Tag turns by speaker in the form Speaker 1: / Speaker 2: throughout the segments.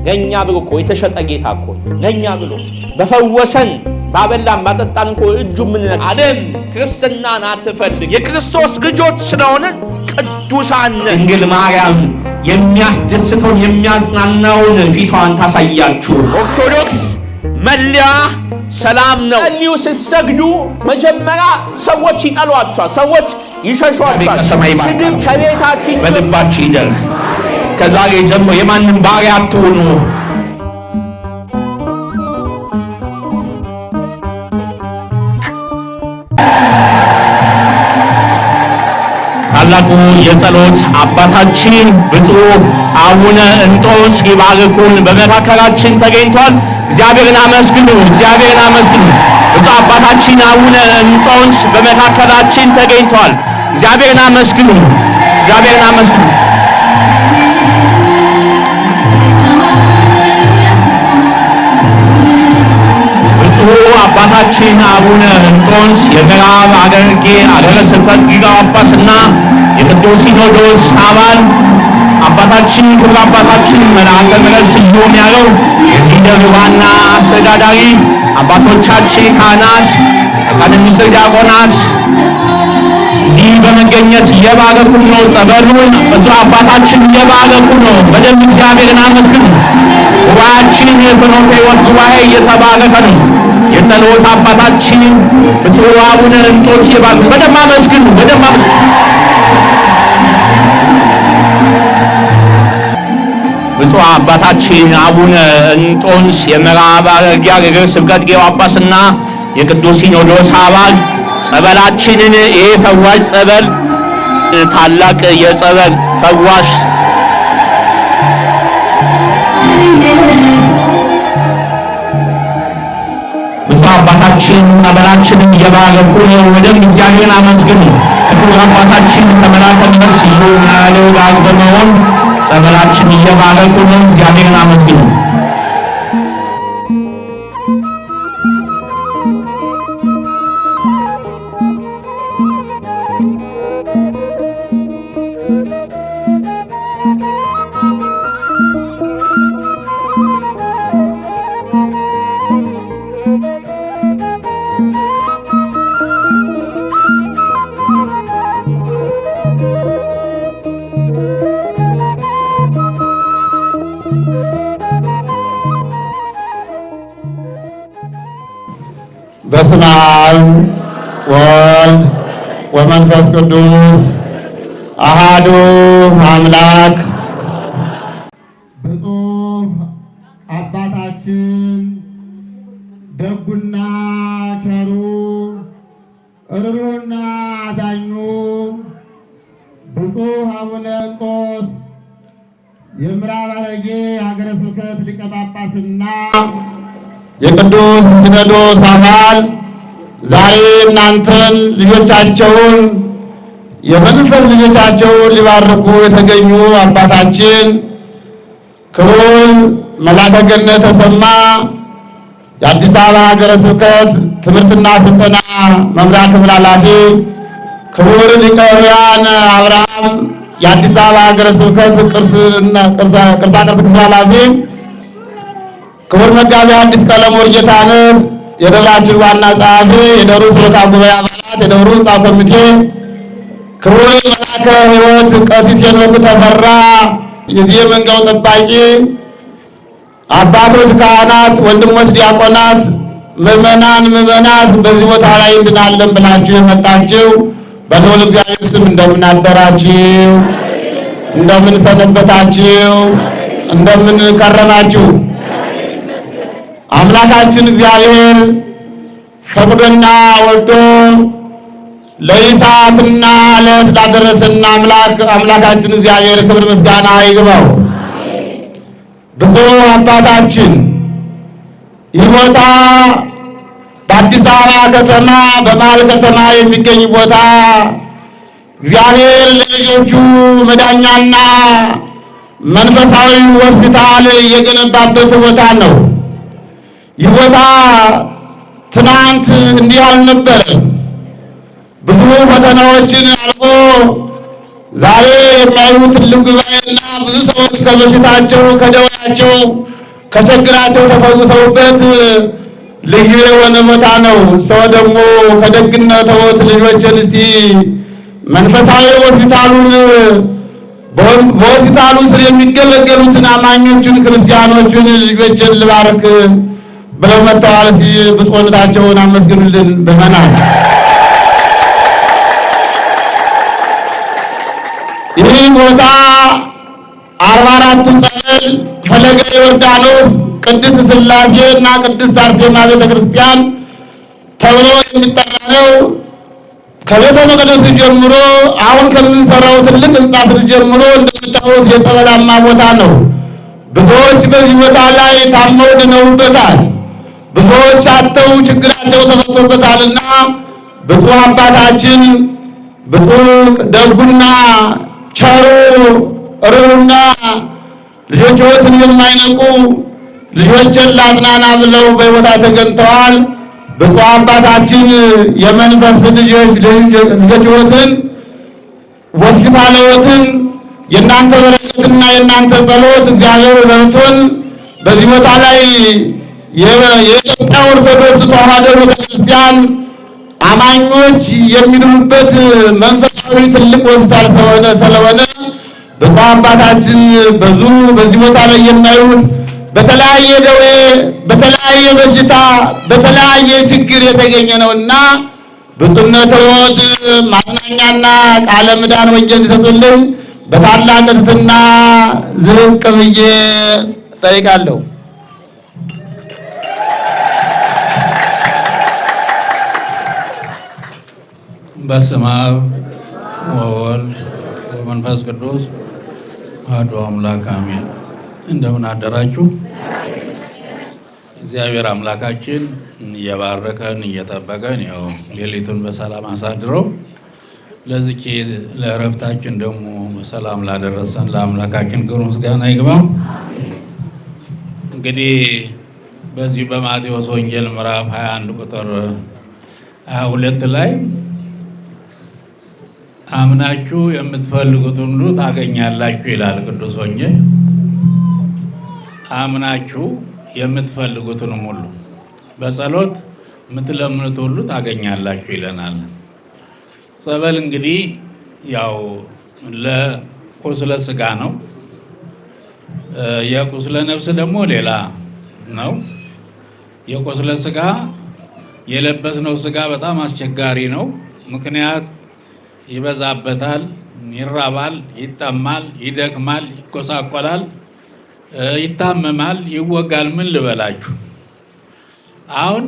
Speaker 1: ለኛ ብሎ እኮ የተሸጠ ጌታ እኮ ለኛ ብሎ በፈወሰን ባበላን ባጠጣን እኮ እጁ ምን ዓለም ክርስትናን አትፈልግ። የክርስቶስ ልጆች ስለሆነ ቅዱሳን ድንግል ማርያም የሚያስደስተውን የሚያጽናናውን ፊቷን ታሳያችሁ። ኦርቶዶክስ መለያ ሰላም ነው። ጸልዩ ስትሰግዱ መጀመሪያ ሰዎች ይጠሏቸዋል፣ ሰዎች ይሸሿቸዋል። ስድብ ከቤታችን በልባችሁ ይደር። ከዛሬ ጀምሮ የማንም ባሪያ አትሁኑ። ታላቁ የጸሎት አባታችን ብፁዕ አቡነ እንጦንስ ይባርኩን በመካከላችን ተገኝቷል። እግዚአብሔርን አመስግኑ፣ እግዚአብሔርን አመስግኑ። ብፁዕ አባታችን አቡነ እንጦንስ በመካከላችን ተገኝቷል። እግዚአብሔርን አመስግኑ፣ እግዚአብሔርን አመስግኑ። ብፁዕ አባታችን አቡነ እንጦንስ የምዕራብ ሐረርጌ ሀገረ ስብከት ሊቀ ጳጳስና የቅዱስ ሲኖዶስ አባል አባታችን ክቡር አባታችን መልአከ ምሕረት ስዩም ያለው የዚህ ደብር ዋና አስተዳዳሪ አባቶቻችን ካህናት፣ መካነ ምስጢር ዲያቆናት እዚህ በመገኘት እየባረኩን ነው። ጸበሉን ብፁዕ አባታችን እየባረኩን ነው። በደንብ እግዚአብሔርን አመስግኑ። ጉባኤያችን የፍኖተ ሕይወት ጉባኤ እየተባረከ ነው። የጸሎት አባታችን ብፁዕ አቡነ እንጦንስ ይባርኩ። በደንብ አመስግኑ፣ በደንብ አመስግኑ። ብፁዕ አባታችን አቡነ እንጦንስ የምዕራብ ሐረርጌ ሀገረ ስብከት ሊቀ ጳጳስና የቅዱስ ሲኖዶስ አባል ጸበላችንን ይሄ ፈዋሽ ጸበል ታላቅ የጸበል ፈዋሽ ብፁዕ አባታችን ጸበላችንን እየባረኩ ነው። ወደም እግዚአብሔርን አመስግኑ። ክቡር አባታችን ከመልአከ ምሕረት ስዩም ያለው ጋር በመሆን ጸበላችን እየባረኩ ነው። እግዚአብሔርን አመስግኑ።
Speaker 2: በስመ አብ ወወልድ ወመንፈስ ቅዱስ አሃዱ አምላክ። ብፁዕ አባታችን ደጉና ቸሩ ርኅሩህና አዛኙ ብፁዕ አቡነ እንጦንስ የምዕራብ ሐረርጌ ሀገረ ስብከት ሊቀ ጳጳስና የቅዱስ ሲኖዶስ አባል ዛሬ እናንተን ልጆቻቸውን የመንፈስ ልጆቻቸውን ሊባርኩ የተገኙ አባታችን ክቡር መልአከ ገነት ተሰማ የአዲስ አበባ ሀገረ ስብከት ትምህርትና ስልጠና መምሪያ ክፍል ኃላፊ፣ ክቡር ሊቀ ኅሩያን አብርሃም የአዲስ አበባ ሀገረ ስብከት ቅርሳቅርስ ክፍል ኃላፊ፣ ክቡር መጋቢ ሐዲስ ቀለም ወርጌታነህ የደብራችን ዋና ጸሐፊ፣ የደብሩ ሰበካ ጉባኤ አባላት፣ የደብሩ ሕንፃ ኮሚቴ፣ ክቡር መልአከ ሕይወት ቀሲስ ሄኖክ ተፈራ የዚህ መንጋው ጠባቂ፣ አባቶች ካህናት፣ ወንድሞች ዲያቆናት፣ ምዕመናት በዚህ ቦታ ላይ እንድናለን ብላችሁ የመጣችሁ በልዑል እግዚአብሔር ስም እንደምን አደራችሁ? እንደምን ሰነበታችሁ? እንደምን ከረማችሁ? አምላካችን እግዚአብሔር ፈቅዶና ወዶ ለይሳትና ዕለት ላደረሰን አምላካችን እግዚአብሔር ክብር ምስጋና ይግባው። ብፁዕ አባታችን ይህ ቦታ በአዲስ አበባ ከተማ በመሃል ከተማ የሚገኝ ቦታ እግዚአብሔር ለልጆቹ መዳኛና መንፈሳዊ ሆስፒታል የገነባበት ቦታ ነው። ይህ ቦታ ትናንት እንዲህ አልነበረም። ብዙ ፈተናዎችን አልፎ ዛሬ የሚያዩት ትልቅ ጉባኤና ብዙ ሰዎች ከበሽታቸው ከደዌያቸው ከችግራቸው ተፈውሰውበት ልዩ የሆነ ቦታ ነው። ሰው ደግሞ ከደግነትዎት ልጆችን እስቲ መንፈሳዊ ሆስፒታሉን በሆስፒታሉ ስር የሚገለገሉትን አማኞችን ክርስቲያኖችን ልጆችን ልባርክ ብለው መጥተዋል። እስቲ ብፁዕነታቸውን አመስግኑልን በመናል። ይህ ቦታ 44ቱ ጸበል ፈለገ ዮርዳኖስ ቅድስት ሥላሴ እና ቅድስት አርሴማ ቤተክርስቲያን ተብሎ የሚጠራ ነው። ከቤተ መቅደሱ ጀምሮ አሁን ከምንሰራው ትልቅ ሕንጻ ስር ጀምሮ እንደምታዩት የጸበላማ ቦታ ነው። ብዙዎች በዚህ ቦታ ላይ ታመው ድነውበታል። ብዙዎች አጥተው ችግራቸው ተፈቶበታልና ብፁዕ አባታችን ብፁዕ ደጉና ቸሩ ርሩና ልጆችን የማይነቁ ልጆችን ላጽናና ብለው በቦታ ተገኝተዋል። ብፁዕ አባታችን የመንፈስ ልጆችን ሆስፒታልዎትን የእናንተ በረከትና የእናንተ ጸሎት እግዚአብሔር ረድቶን በዚህ ቦታ ላይ የኢትዮጵያ ኦርቶዶክስ ተዋሕዶ ቤተክርስቲያን አማኞች የሚድኑበት መንፈሳዊ ትልቅ ሆስፒታል ስለሆነ ብፁዕ አባታችን በዚህ ቦታ ላይ የሚያዩት በተለያየ ደዌ በተለያየ በሽታ በተለያየ ችግር የተገኘ ነውና ብፁዕነትዎት ማጽናኛና ቃለ ምዕዳን ወንጌል እንዲሰጡልን በታላቅ ትሕትና ዝቅ ብዬ እጠይቃለሁ።
Speaker 3: በስመ አብ ወወልድ ወመንፈስ ቅዱስ አሐዱ አምላክ አሜን። እንደምን አደራችሁ? እግዚአብሔር አምላካችን እየባረከን እየጠበቀን ያው ሌሊቱን በሰላም አሳድረው ለዚህች ለዕረፍታችን ደግሞ በሰላም ላደረሰን ለአምላካችን ክብር ምስጋና ይግባው። እንግዲህ በዚህ በማቴዎስ ወንጌል ምዕራፍ 21 ቁጥር 22 ላይ አምናችሁ የምትፈልጉትን ሁሉ ታገኛላችሁ ይላል ቅዱስ ወንጌል። አምናችሁ የምትፈልጉትን ሁሉ በጸሎት የምትለምኑት ሁሉ ታገኛላችሁ ይለናል። ጸበል እንግዲህ ያው ለቁስለ ስጋ ነው። የቁስለ ነፍስ ደግሞ ሌላ ነው። የቁስለ ስጋ የለበስነው ስጋ በጣም አስቸጋሪ ነው። ምክንያት ይበዛበታል፣ ይራባል፣ ይጠማል፣ ይደክማል፣ ይጎሳቆላል፣ ይታመማል፣ ይወጋል። ምን ልበላችሁ። አሁን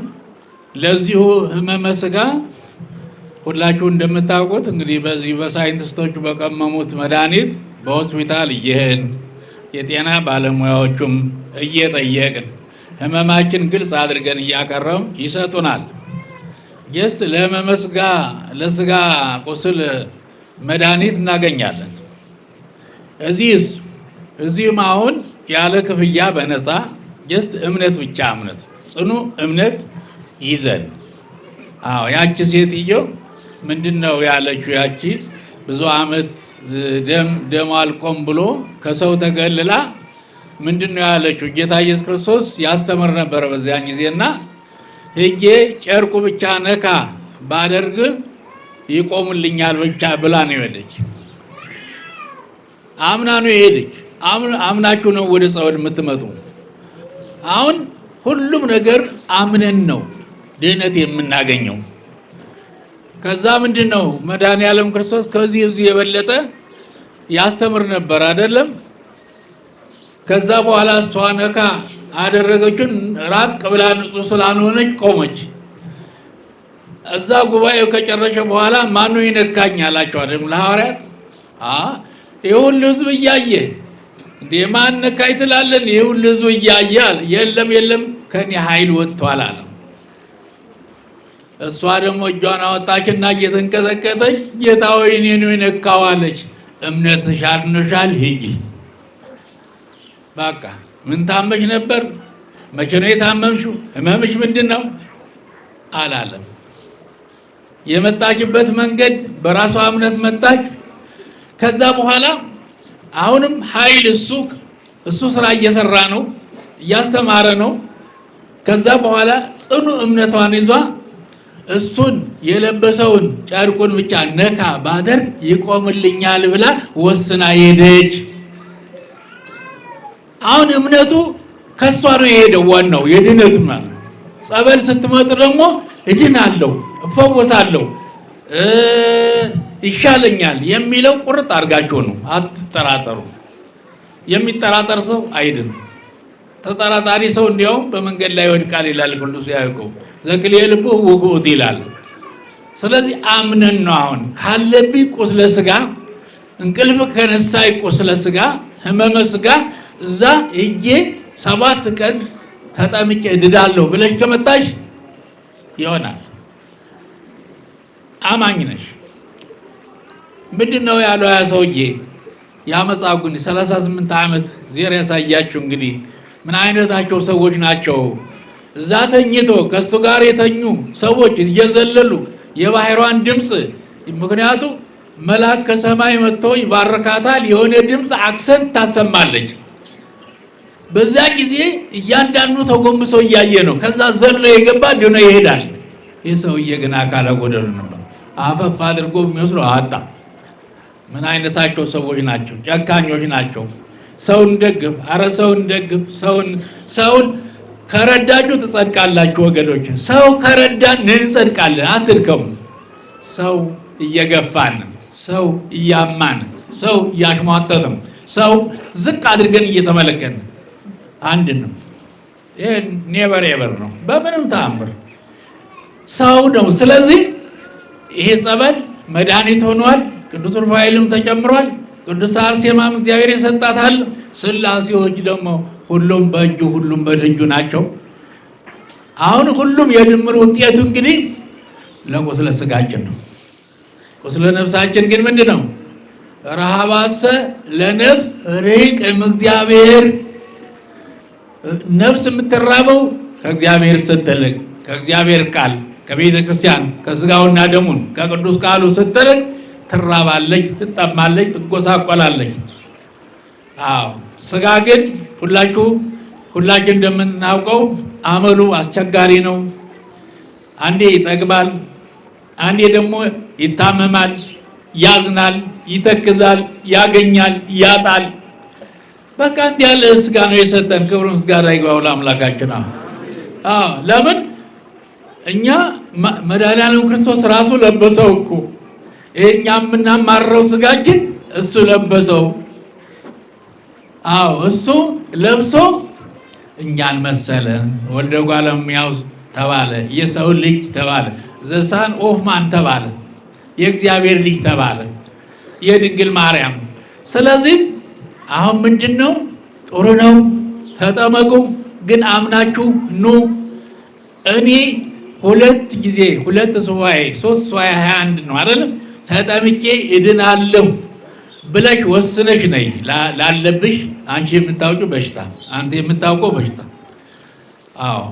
Speaker 3: ለዚሁ ህመመ ስጋ ሁላችሁ እንደምታውቁት እንግዲህ በዚህ በሳይንቲስቶቹ በቀመሙት መድኃኒት በሆስፒታል እየሄድን የጤና ባለሙያዎቹም እየጠየቅን ህመማችን ግልጽ አድርገን እያቀረብን ይሰጡናል። ጀስት ለህመመ ስጋ ለስጋ ቁስል መድኃኒት እናገኛለን። እዚህም አሁን ያለ ክፍያ በነፃ ጀስት እምነት ብቻ እምነት ጽኑ እምነት ይዘን ያቺ ሴትዮ ምንድነው ያለችው? ያቺ ብዙ ዓመት ደም አልቆም ብሎ ከሰው ተገልላ ምንድነው ያለችው? ጌታ ኢየሱስ ክርስቶስ ያስተምር ነበር በዚያን ጊዜና ሄጄ ጨርቁ ብቻ ነካ ባደርግ ይቆሙልኛል ብቻ ብላ ነው የሄደች። አምና ነው የሄደች። አምናችሁ ነው ወደ ጸበል የምትመጡ። አሁን ሁሉም ነገር አምነን ነው ድህነት የምናገኘው። ከዛ ምንድነው መድኃኔዓለም ክርስቶስ ከዚህ የበለጠ ያስተምር ነበር አይደለም? ከዛ በኋላ እሷ ነካ አደረገችን። ራቅ ብላ ንጹህ ስላልሆነች ቆመች። እዛ ጉባኤው ከጨረሰ በኋላ ማን ነው ይነካኝ አላቸው አይደል ለሐዋርያት። ይሁን ህዝብ እያየ እንዴ ማን ነካኝ ትላለን? ይሁን ህዝብ እያየ የለም ከኔ ኃይል ወጥቷል አለ። እሷ ደግሞ እጇን አወጣችና እየተንቀጠቀጠች ጌታ ሆይ እኔን ነው የነካው አለች። እምነትሽ አድኖሻል ሂጂ። በቃ ምን ታመሽ ነበር? መቼ ነው የታመምሽው? ህመምሽ ምንድን ነው አላለም። የመጣችበት መንገድ በራሷ እምነት መጣች። ከዛ በኋላ አሁንም ኃይል እሱ ስራ እየሰራ ነው፣ እያስተማረ ነው። ከዛ በኋላ ጽኑ እምነቷን ይዟ እሱን የለበሰውን ጨርቁን ብቻ ነካ ባደርግ ይቆምልኛል ብላ ወስና ሄደች። አሁን እምነቱ ከሷ ነው የሄደው። ዋናው የድነቱ ማለት ጸበል ስትመጥ ደግሞ እድናለሁ፣ እፈወሳለሁ፣ ይሻለኛል የሚለው ቁርጥ አድርጋችሁ ነው። አትጠራጠሩ። የሚጠራጠር ሰው አይድንም። ተጠራጣሪ ሰው እንዲያውም በመንገድ ላይ ይወድቃል ይላል ቅዱስ ያዕቆብ። ዘክልየ ልቡ ውኩት ይላል። ስለዚህ አምነን ነው አሁን ካለብኝ ቁስለ ስጋ እንቅልፍ ከነሳይ ቁስለ ስጋ ህመመ ስጋ እዛ ሄጄ 7 ቀን ተጠምቄ እድዳለሁ ብለሽ ከመጣሽ ይሆናል። አማኝ ነሽ። ምንድነው ያለው ያ ሰውዬ? ያመጻጉን 38 ዓመት ዜር ያሳያችሁ። እንግዲህ ምን አይነታቸው ሰዎች ናቸው? እዛ ተኝቶ ከሱ ጋር የተኙ ሰዎች እየዘለሉ የባህሯን ድምፅ፣ ምክንያቱ መልአክ ከሰማይ መጥቶ ይባርካታል። የሆነ ድምፅ አክሰንት ታሰማለች። በዛ ጊዜ እያንዳንዱ ተጎንብሶ እያየ ነው። ከዛ ዘሎ የገባ ድኖ ይሄዳል። ይህ ሰውዬ ግን አካለ ጎደሉ ነበር። አፈፍ አድርጎ የሚወስደው አጣ። ምን አይነታቸው ሰዎች ናቸው? ጨካኞች ናቸው። ሰውን ደግፍ፣ አረ ሰውን ደግፍ። ሰውን ከረዳችሁ ትጸድቃላችሁ ወገኖች። ሰው ከረዳን እንጸድቃለን፣ አትድከሙ። ሰው እየገፋን፣ ሰው እያማን፣ ሰው እያሽሟጠጥም፣ ሰው ዝቅ አድርገን እየተመለከትን አንድ ነው። ይሄ ኔቨር ኤቨር ነው፣ በምንም ተአምር ሰው ነው። ስለዚህ ይሄ ጸበል መድኃኒት ሆኗል። ቅዱስ ሩፋኤልም ተጨምሯል። ቅዱስ አርሴማም እግዚአብሔር የሰጣታል። ሥላሴዎች ደግሞ ሁሉም በእጁ ሁሉም በደጁ ናቸው። አሁን ሁሉም የድምር ውጤቱ እንግዲህ ለቁስለ ስጋችን ነው። ቁስለ ነፍሳችን ግን ምንድን ነው? ረሃባሰ ለነፍስ ርቅ እግዚአብሔር። ነፍስ የምትራበው ከእግዚአብሔር ስትልቅ፣ ከእግዚአብሔር ቃል፣ ከቤተ ክርስቲያን፣ ከስጋውና ደሙን ከቅዱስ ቃሉ ስትልቅ ትራባለች፣ ትጠማለች፣ ትጎሳቆላለች። አዎ ስጋ ግን ሁላችን እንደምናውቀው አመሉ አስቸጋሪ ነው። አንዴ ይጠግባል፣ አንዴ ደግሞ ይታመማል፣ ያዝናል፣ ይተክዛል፣ ያገኛል፣ ያጣል። በቃ እንዲህ ያለ ስጋ ነው የሰጠን። ክብር ምስጋና ይግባው ለአምላካችን። አዎ ለምን እኛ መድኃኒዓለም ክርስቶስ ራሱ ለበሰው እኮ እኛ የምናማረው ስጋችን እሱ ለበሰው። አዎ እሱ ለብሶ እኛን መሰለ። ወልደ እጓለ እመሕያው ተባለ፣ የሰው ልጅ ተባለ፣ ዘሳን ኦፍ ማን ተባለ፣ የእግዚአብሔር ልጅ ተባለ፣ የድንግል ማርያም። ስለዚህ አሁን ምንድነው? ጥሩ ነው፣ ተጠመቁ፣ ግን አምናችሁ ኑ። እኔ 2 ሱባኤ 3 ሱባኤ 21 ነው አይደለም ተጠምቄ እድናለሁ ብለሽ ወስነሽ ነይ ላለብሽ አንቺ የምታውቂው በሽታ፣ አንተ የምታውቀው በሽታ። አዎ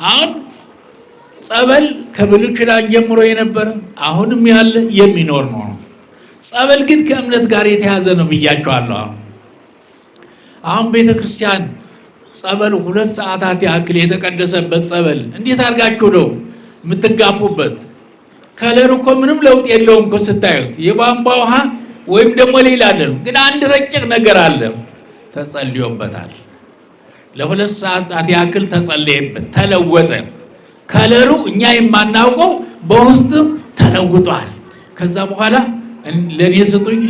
Speaker 3: አሁን ጸበል ከብሉይ ኪዳን ጀምሮ የነበረ አሁንም ያለ የሚኖር ነው። ጸበል ግን ከእምነት ጋር የተያዘ ነው ብያቸዋለሁ። አሁን ቤተክርስቲያን ጸበል 2 ሰዓታት ያክል የተቀደሰበት ጸበል እንዴት አድርጋችሁ ነው የምትጋፉበት? ከለሩ እኮ ምንም ለውጥ የለውም እኮ ስታዩት፣ የቧንቧ ውሃ ወይም ደግሞ ሌላ አይደለም። ግን አንድ ረቂቅ ነገር አለ፣ ተጸልዮበታል። ለ2 ሰዓታት ያክል ተጸለየበት፣ ተለወጠ። ከለሩ እኛ የማናውቀው በውስጥ ተለውጧል። ከዛ በኋላ ለኔ ስጡኝ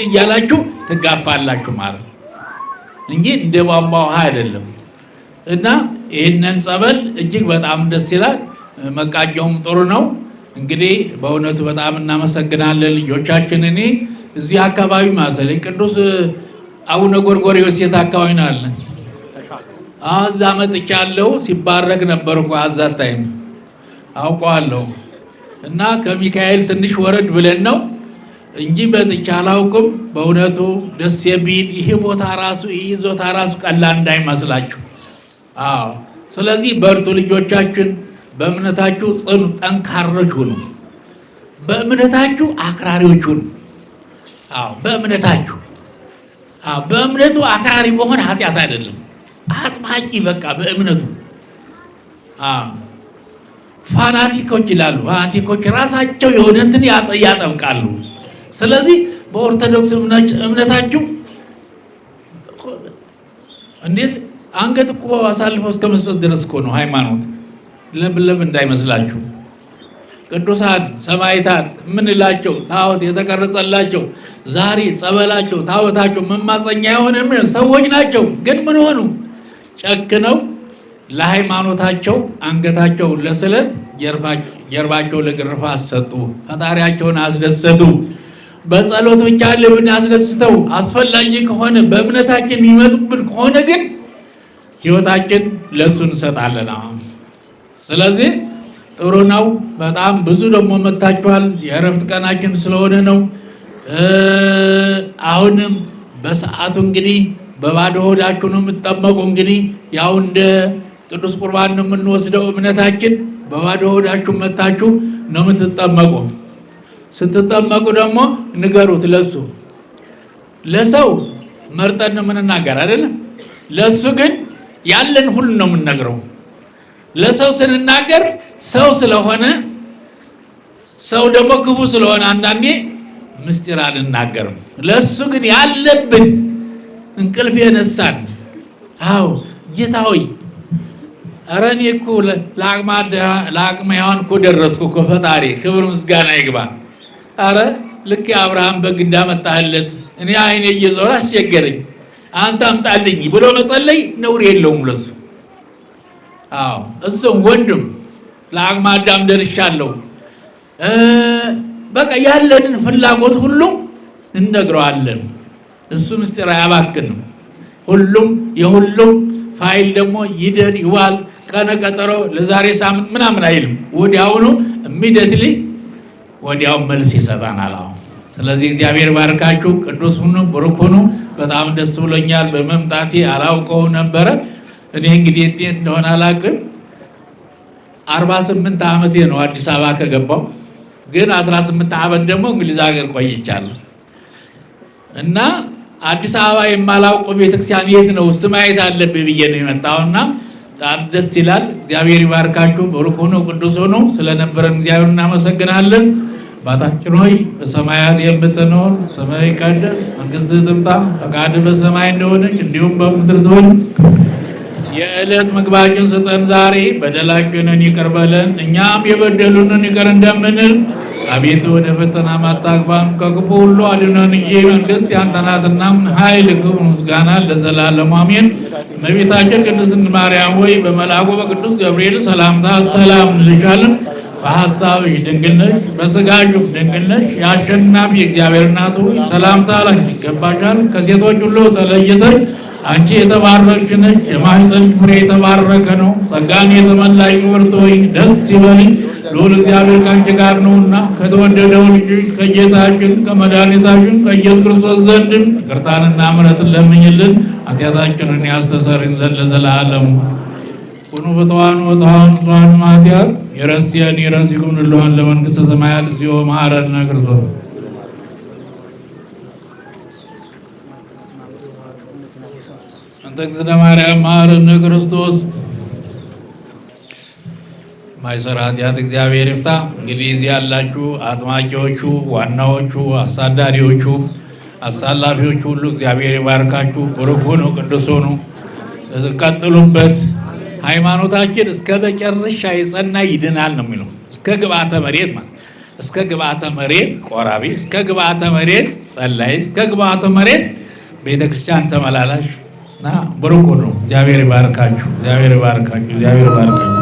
Speaker 3: እያላችሁ ትጋፋላችሁ ማለት እንጂ እንደ ቧንቧ ውሃ አይደለም። እና ይህንን ጸበል እጅግ በጣም ደስ ይላል። መቃጃውም ጥሩ ነው። እንግዲህ በእውነቱ በጣም እናመሰግናለን ልጆቻችን። እኔ እዚህ አካባቢ ማሰለኝ ቅዱስ አቡነ ጎርጎርዮስ የት አካባቢ ነው አለ? እዛ መጥቻለሁ። ሲባረክ ነበር እንኳ አዛታይም አውቀዋለሁ። እና ከሚካኤል ትንሽ ወረድ ብለን ነው እንጂ በጥቻ አላውቅም። በእውነቱ ደስ የሚል ይሄ ቦታ ራሱ ይሄ ይዞታ ራሱ ቀላል እንዳይመስላችሁ። አዎ ስለዚህ በርቱ ልጆቻችን፣ በእምነታችሁ ጽኑ፣ ጠንካሮች ሁኑ። በእምነታችሁ አክራሪዎች ሁኑ። በእምነታችሁ በእምነቱ አክራሪ በሆነ ኃጢአት አይደለም፣ አጥባቂ በቃ በእምነቱ ፋናቲኮች ይላሉ። ፋናቲኮች ራሳቸው የሆነ እንትን ያጠብቃሉ። ስለዚህ በኦርቶዶክስ እምነታችሁ እንዴት አንገት እኮ አሳልፎ እስከ መስጠት ድረስ እኮ ነው ሃይማኖት። ለብለብ እንዳይመስላችሁ። ቅዱሳን ሰማዕታት የምንላቸው ታቦት የተቀረጸላቸው ዛሬ ጸበላቸው ታቦታቸው መማፀኛ የሆነ ሰዎች ናቸው። ግን ምን ሆኑ? ጨክነው ለሃይማኖታቸው አንገታቸው ለስለት ጀርባቸው ለግርፋት ሰጡ። ፈጣሪያቸውን አስደሰቱ። በጸሎት ብቻ ልብን አስደስተው አስፈላጊ ከሆነ በእምነታችን የሚመጡብን ከሆነ ግን ሕይወታችን ለሱ እንሰጣለን። ስለዚህ ጥሩ ነው። በጣም ብዙ ደግሞ መጥታችኋል። የእረፍት ቀናችን ስለሆነ ነው። አሁንም በሰዓቱ እንግዲህ በባዶ ሆዳችሁ ነው የምትጠመቁ። እንግዲህ ያው እንደ ቅዱስ ቁርባን ነው የምንወስደው እምነታችን። በባዶ ሆዳችሁ መጥታችሁ ነው የምትጠመቁ። ስትጠመቁ ደግሞ ንገሩት ለሱ። ለሰው መርጠን ነው የምንናገር አይደለም። ለሱ ግን ያለን ሁሉ ነው የምንነግረው። ለሰው ስንናገር ሰው ስለሆነ ሰው ደግሞ ክፉ ስለሆነ አንዳንዴ ምስጢር አንናገርም። ለሱ ግን ያለብን እንቅልፍ የነሳን ጌታ ሆይ ኧረ እኔ እኮ ለአቅመ ሔዋን እኮ ደረስኩ እኮ ፈጣሪ ክብር ምስጋና ይግባ። ኧረ ልክ አብርሃም በግ እንዳመጣህለት እኔ አይኔ እየዞረ አስቸገረኝ አንተ አምጣልኝ ብሎ መጸለይ ነውር የለውም ለሱ። እሱም ወንድም ለአቅመ አዳም ደርሻለሁ በቃ ያለንን ፍላጎት ሁሉ እንነግረዋለን። እሱ ምስጢር አያባክንም። ሁሉም የሁሉም ፋይል ደግሞ ይደር ይዋል ቀነ ቀጠሮ ለዛሬ ሳምንት ምናምን አይልም። ወዲያውኑ ኢሚዲየትሊ ወዲያው መልስ ይሰጣናል። ስለዚህ እግዚአብሔር ባርካችሁ፣ ቅዱስ ሁኑ፣ ብሩክ ሁኑ። በጣም ደስ ብሎኛል በመምጣቴ። አላውቀው ነበረ እኔ እንግዲህ እንዴት እንደሆነ አላውቅም። 48 ዓመቴ ነው አዲስ አበባ ከገባው። ግን 18 ዓመት ደግሞ እንግሊዝ ሀገር ቆይቻለሁ እና አዲስ አበባ የማላውቀው ቤተክርስቲያን የት ነው ውስጥ ማየት አለብኝ ብዬ ነው የመጣውና በጣም ደስ ይላል። እግዚአብሔር ይባርካችሁ፣ ብሩክ ሁኑ፣ ቅዱስ ሁኑ። ስለነበረን እግዚአብሔር እናመሰግናለን። አባታችን ሆይ በሰማያት የምትኖር ስምህ ይቀደስ፣ መንግሥትህ ትምጣ፣ ፈቃድህ በሰማይ እንደሆነች እንዲሁም በምድር ትሁን። የዕለት ምግባችንን ስጠን ዛሬ፣ በደላችንን ይቅር በለን እኛም የበደሉንን ይቅር እንደምንል። አቤቱ ወደ ፈተና አታግባን ከክፉ ሁሉ አድነን እንጂ መንግሥት ያንተ ናትና ኃይል፣ ክብር፣ ምስጋና ለዘላለሙ አሜን። እመቤታችን ቅድስት ማርያም ሆይ በመልአኩ በቅዱስ ገብርኤል ሰላምታ ሰላም እንልሻለን። በሐሳብሽ ድንግል ነሽ፣ በሥጋሽም ድንግል ነሽ። የአሸናፊ የእግዚአብሔር እናት ሆይ ሰላምታ ላንቺ ይገባሻል። ከሴቶች ሁሉ ተለይተሽ አንቺ የተባረክሽ ነሽ፣ የማኅፀንሽ ፍሬ የተባረከ ነው። ጸጋን የተመላሽ ክብርት ሆይ ደስ ይበልሽ፣ ልዑል እግዚአብሔር ከአንቺ ጋር ነውና ከተወደደው ልጅሽ ከጌታችን ከመድኃኒታችን ከኢየሱስ ክርስቶስ ዘንድም ይቅርታንና ምሕረትን ለምኝልን ኃጢአታችንን ያስተሰርይን ዘንድ ለዘላለሙ። ኩኑ ፍትዋን ወጥሃን ጽዋን ማትያት የረስየን የረሲኩም ንለዋን ለመንግሥተ ሰማያት እግዚኦ መሐረነ ክርስቶስ። አንተ እግዝእትነ ማርያም መሐረነ ክርስቶስ። ማይሰራ ኃጢአት እግዚአብሔር ይፍታ። እንግዲህ እዚህ ያላችሁ አጥማቂዎቹ፣ ዋናዎቹ፣ አሳዳሪዎቹ፣ አሳላፊዎቹ ሁሉ እግዚአብሔር ይባርካችሁ። ብሩክ ሁኑ፣ ቅዱስ ሁኑ፣ ቀጥሉበት። ሃይማኖታችን እስከ መጨረሻ የጸና ይድናል ነው የሚለው። እስከ ግብአተ መሬት ማለት እስከ ግብአተ መሬት ቆራቢ፣ እስከ ግብአተ መሬት ጸላይ፣ እስከ ግብአተ መሬት ቤተክርስቲያን ተመላላሽ እና ብሩክ ሁኑ። እግዚአብሔር ይባርካችሁ። እግዚአብሔር ይባርካችሁ። እግዚአብሔር ይባርካችሁ።